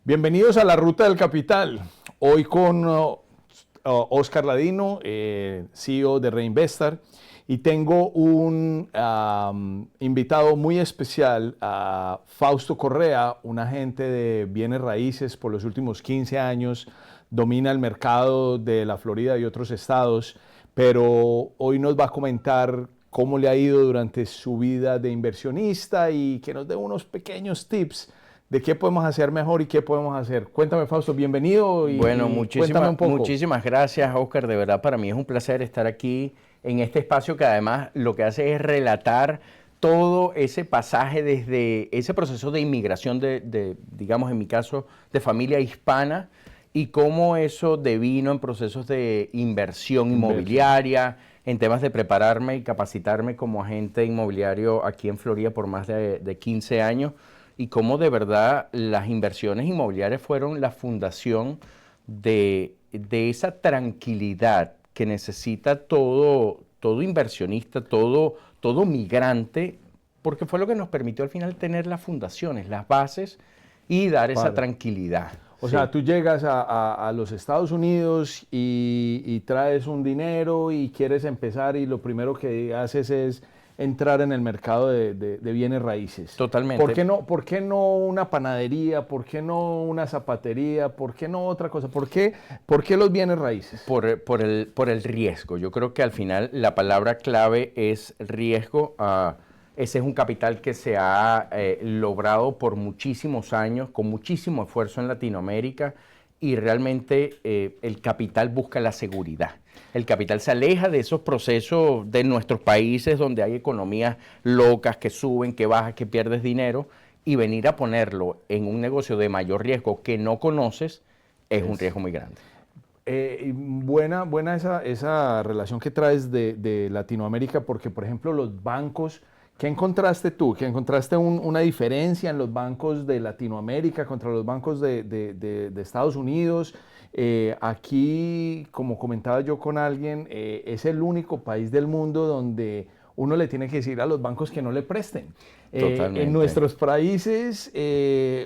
Bienvenidos a la Ruta del Capital. Hoy con Oscar Ladino, CEO de Reinvestar, y tengo un invitado muy especial, a Fausto Correa, un agente de bienes raíces por los últimos 15 años, domina el mercado de la Florida y otros estados, pero hoy nos va a comentar cómo le ha ido durante su vida de inversionista y que nos dé unos pequeños tips de qué podemos hacer mejor y qué podemos hacer. Cuéntame, Fausto, bienvenido y cuéntame un poco. Muchísimas gracias, Oscar. De verdad, para mí es un placer estar aquí en este espacio que además lo que hace es relatar todo ese pasaje desde ese proceso de inmigración digamos, en mi caso, de familia hispana y cómo eso devino en procesos de inversión inmobiliaria, en temas de prepararme y capacitarme como agente inmobiliario aquí en Florida por más de 15 años. Y cómo de verdad las inversiones inmobiliarias fueron la fundación de esa tranquilidad que necesita todo inversionista, todo migrante, porque fue lo que nos permitió al final tener las fundaciones, las bases y dar esa tranquilidad. O sea, tú llegas a los Estados Unidos y traes un dinero y quieres empezar y lo primero que haces es entrar en el mercado de bienes raíces. Totalmente. ¿Por qué no una panadería? ¿Por qué no una zapatería? ¿Por qué no otra cosa? ¿Por qué los bienes raíces? Por el riesgo. Yo creo que al final la palabra clave es riesgo. Ese es un capital que se ha logrado por muchísimos años, con muchísimo esfuerzo en Latinoamérica, y realmente el capital busca la seguridad. El capital se aleja de esos procesos de nuestros países donde hay economías locas que suben, que bajan, que pierdes dinero, y venir a ponerlo en un negocio de mayor riesgo que no conoces es un riesgo muy grande. Buena esa relación que traes de Latinoamérica, porque por ejemplo los bancos, ¿qué encontraste tú? ¿Qué encontraste una diferencia en los bancos de Latinoamérica contra los bancos de Estados Unidos? Aquí, como comentaba yo con alguien, es el único país del mundo donde uno le tiene que decir a los bancos que no le presten. En nuestros países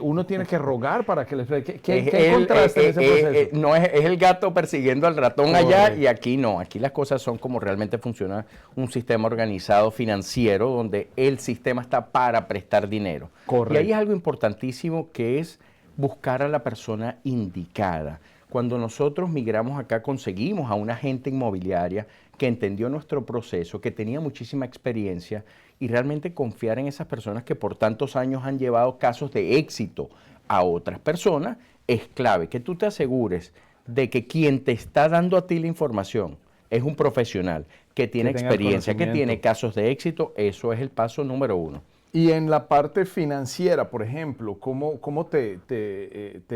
uno tiene que rogar para que les presten. ¿Qué encontraste en ese proceso? No es el gato persiguiendo al ratón allá, y aquí no. Aquí las cosas son como realmente funciona un sistema organizado financiero donde el sistema está para prestar dinero. Correcto. Y ahí es algo importantísimo, que es buscar a la persona indicada. Cuando nosotros migramos acá, conseguimos a una agente inmobiliaria que entendió nuestro proceso, que tenía muchísima experiencia, y realmente confiar en esas personas que por tantos años han llevado casos de éxito a otras personas es clave. Que tú te asegures de que quien te está dando a ti la información es un profesional que tiene experiencia, que tiene casos de éxito. Eso es el paso número uno. Y en la parte financiera, por ejemplo, ¿cómo te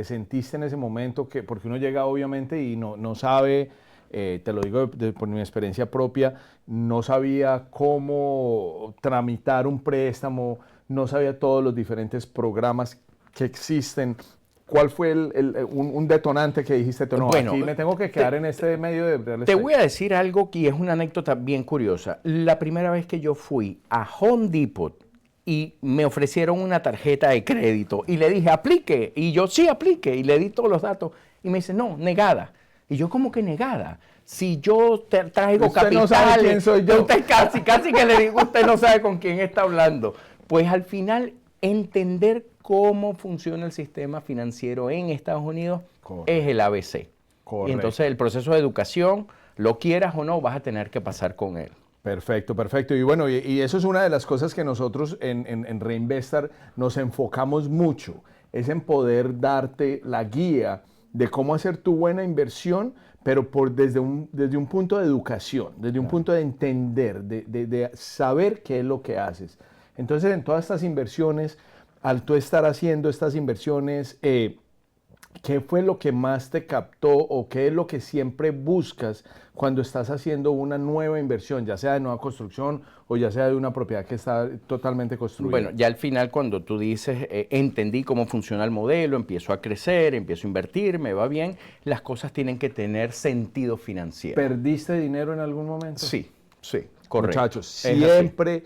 sentiste en ese momento? Porque uno llega obviamente y no sabe, te lo digo por mi experiencia propia, no sabía cómo tramitar un préstamo, no sabía todos los diferentes programas que existen. ¿Cuál fue un detonante que dijiste? No, bueno, aquí me tengo que quedar en este medio de real estate? Te voy a decir algo que es una anécdota bien curiosa. La primera vez que yo fui a Home Depot y me ofrecieron una tarjeta de crédito y le dije, aplique. Y yo, sí, aplique. Y le di todos los datos. Y me dice, no, negada. Y yo, ¿cómo que negada? Si yo te traigo usted capital, no sabe quién soy yo. Usted casi que le digo, usted no sabe con quién está hablando. Pues al final, entender cómo funciona el sistema financiero en Estados Unidos es el ABC. Correcto. Y entonces el proceso de educación, lo quieras o no, vas a tener que pasar con él. Perfecto, perfecto. Y bueno, y eso es una de las cosas que nosotros en Reinvestar nos enfocamos mucho, es en poder darte la guía de cómo hacer tu buena inversión, pero desde un punto de educación, desde un punto de entender, de saber qué es lo que haces. Entonces, en todas estas inversiones, al tú estar haciendo estas inversiones, ¿qué fue lo que más te captó o qué es lo que siempre buscas cuando estás haciendo una nueva inversión, ya sea de nueva construcción o ya sea de una propiedad que está totalmente construida? Bueno, ya al final cuando tú dices, entendí cómo funciona el modelo, empiezo a crecer, empiezo a invertir, me va bien, las cosas tienen que tener sentido financiero. ¿Perdiste dinero en algún momento? Sí, sí. Correcto. Muchachos, siempre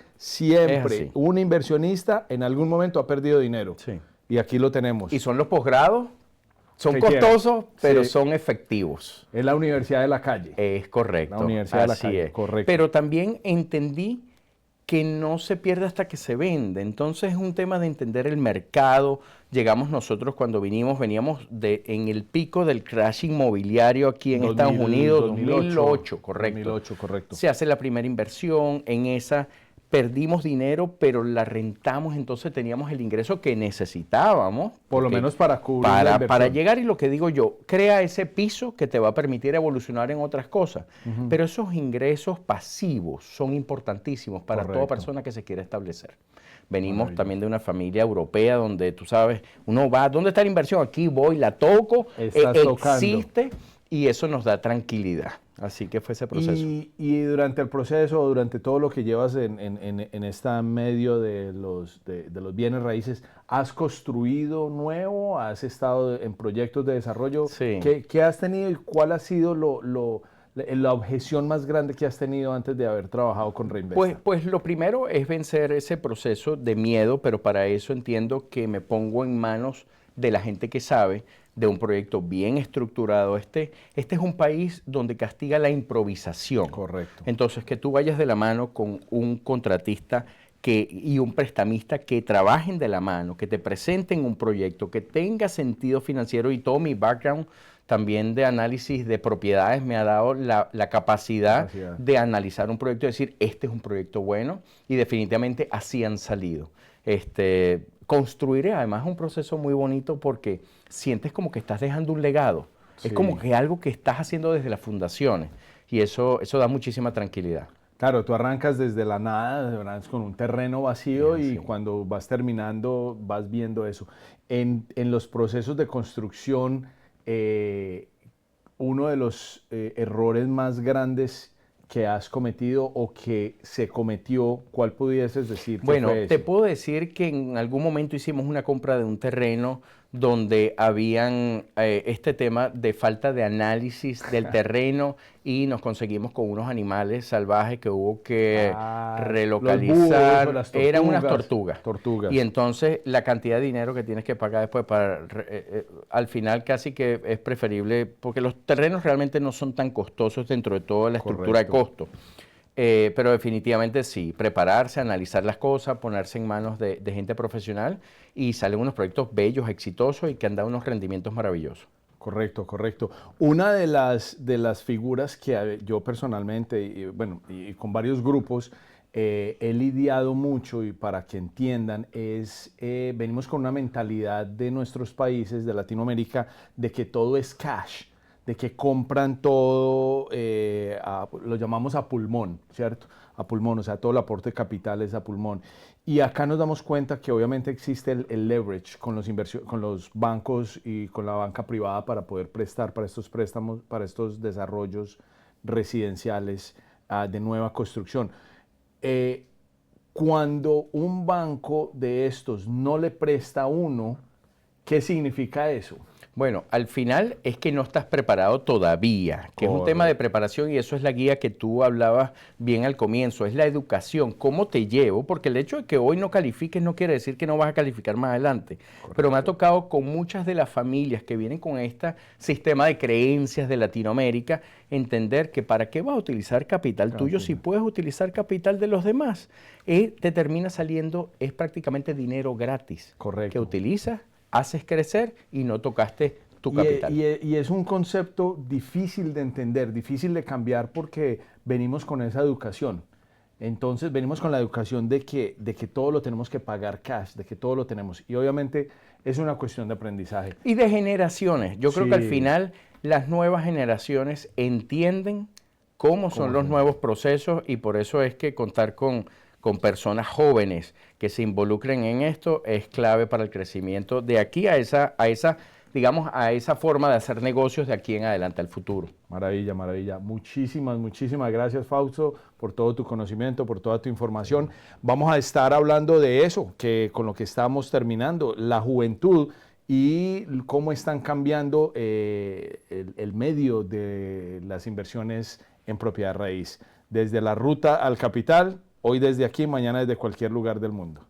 un inversionista en algún momento ha perdido dinero. Sí. Y aquí lo tenemos. Y son los posgrados Son que quieren. costosos, pero Sí. son efectivos. Es la universidad de la calle. Es correcto. La universidad de la Así calle, es. correcto. Pero también entendí que no se pierde hasta que se vende. Entonces es un tema de entender el mercado. Llegamos nosotros cuando veníamos en el pico del crash inmobiliario aquí en Estados Unidos, 2008, correcto. 2008, correcto. Se hace la primera inversión, en esa perdimos dinero, pero la rentamos, entonces teníamos el ingreso que necesitábamos. Por lo porque menos para cubrir la para inversión. llegar, y lo que digo yo, crea ese piso que te va a permitir evolucionar en otras cosas. Pero esos ingresos pasivos son importantísimos para toda Correcto. persona que se quiera establecer. Venimos Maravilloso. también de una familia europea donde tú sabes, uno va, ¿dónde está la inversión? Aquí voy, la toco, Estás tocando. existe, y eso nos da tranquilidad. Así que fue ese proceso. Y durante el proceso, durante todo lo que llevas en esta medio de los bienes raíces, ¿has construido nuevo? ¿Has estado en proyectos de desarrollo? Sí. ¿Qué has tenido y cuál ha sido la objeción más grande que has tenido antes de haber trabajado con Reinvesta? Pues lo primero es vencer ese proceso de miedo, pero para eso entiendo que me pongo en manos de la gente que sabe, de un proyecto bien estructurado. Este es un país donde castiga la improvisación. Correcto. Entonces, que tú vayas de la mano con un contratista y un prestamista que trabajen de la mano, que te presenten un proyecto, que tenga sentido financiero, y todo mi background también de análisis de propiedades me ha dado la capacidad de analizar un proyecto y decir, este es un proyecto bueno, y definitivamente así han salido. Construir además un proceso muy bonito porque sientes como que estás dejando un legado. Sí. Es como que algo que estás haciendo desde las fundaciones, y eso da muchísima tranquilidad. Claro, tú arrancas desde la nada, arrancas con un terreno vacío y Sí. cuando vas terminando vas viendo eso. En los procesos de construcción, uno de los errores más grandes que has cometido o que se cometió, ¿cuál pudieses decir que Bueno, fue te ese? puedo decir que en algún momento hicimos una compra de un terreno donde habían este tema de falta de análisis del terreno, y nos conseguimos con unos animales salvajes que hubo que Los relocalizar. búhos o las Eran unas tortugas. tortugas. Y entonces la cantidad de dinero que tienes que pagar después al final casi que es preferible, porque los terrenos realmente no son tan costosos dentro de toda la estructura de Correcto. costo. Pero definitivamente sí, prepararse, analizar las cosas, ponerse en manos de gente profesional, y salen unos proyectos bellos, exitosos y que han dado unos rendimientos maravillosos. Correcto, correcto. Una de las figuras que yo personalmente, y con varios grupos, he lidiado mucho, y para que entiendan, venimos con una mentalidad de nuestros países, de Latinoamérica, de que todo es cash, de que compran todo, lo llamamos a pulmón, ¿cierto? A pulmón, o sea, todo el aporte de capital es a pulmón. Y acá nos damos cuenta que obviamente existe el leverage con los bancos y con la banca privada para poder prestar para estos préstamos, para estos desarrollos residenciales de nueva construcción. Cuando un banco de estos no le presta a uno, ¿qué significa eso? Bueno, al final es que no estás preparado todavía, que es un tema de preparación, y eso es la guía que tú hablabas bien al comienzo, es la educación, cómo te llevo, porque el hecho de que hoy no califiques no quiere decir que no vas a calificar más adelante. Correcto. Pero me ha tocado con muchas de las familias que vienen con este sistema de creencias de Latinoamérica, entender que para qué vas a utilizar capital tuyo si puedes utilizar capital de los demás. Te termina saliendo, es prácticamente dinero gratis. Correcto. Que utilizas, haces crecer y no tocaste tu capital. Y es un concepto difícil de entender, difícil de cambiar, porque venimos con esa educación. Entonces venimos con la educación de que todo lo tenemos que pagar cash, de que todo lo tenemos. Y obviamente es una cuestión de aprendizaje. Y de generaciones. Yo creo que al final las nuevas generaciones entienden cómo son los nuevos procesos, y por eso es que contar con personas jóvenes que se involucren en esto es clave para el crecimiento de aquí a esa forma de hacer negocios de aquí en adelante al futuro. Maravilla, maravilla. Muchísimas gracias, Fausto, por todo tu conocimiento, por toda tu información. Vamos a estar hablando de eso, que con lo que estamos terminando, la juventud y cómo están cambiando el medio de las inversiones en propiedad raíz. Desde la ruta al capital, hoy desde aquí, mañana desde cualquier lugar del mundo.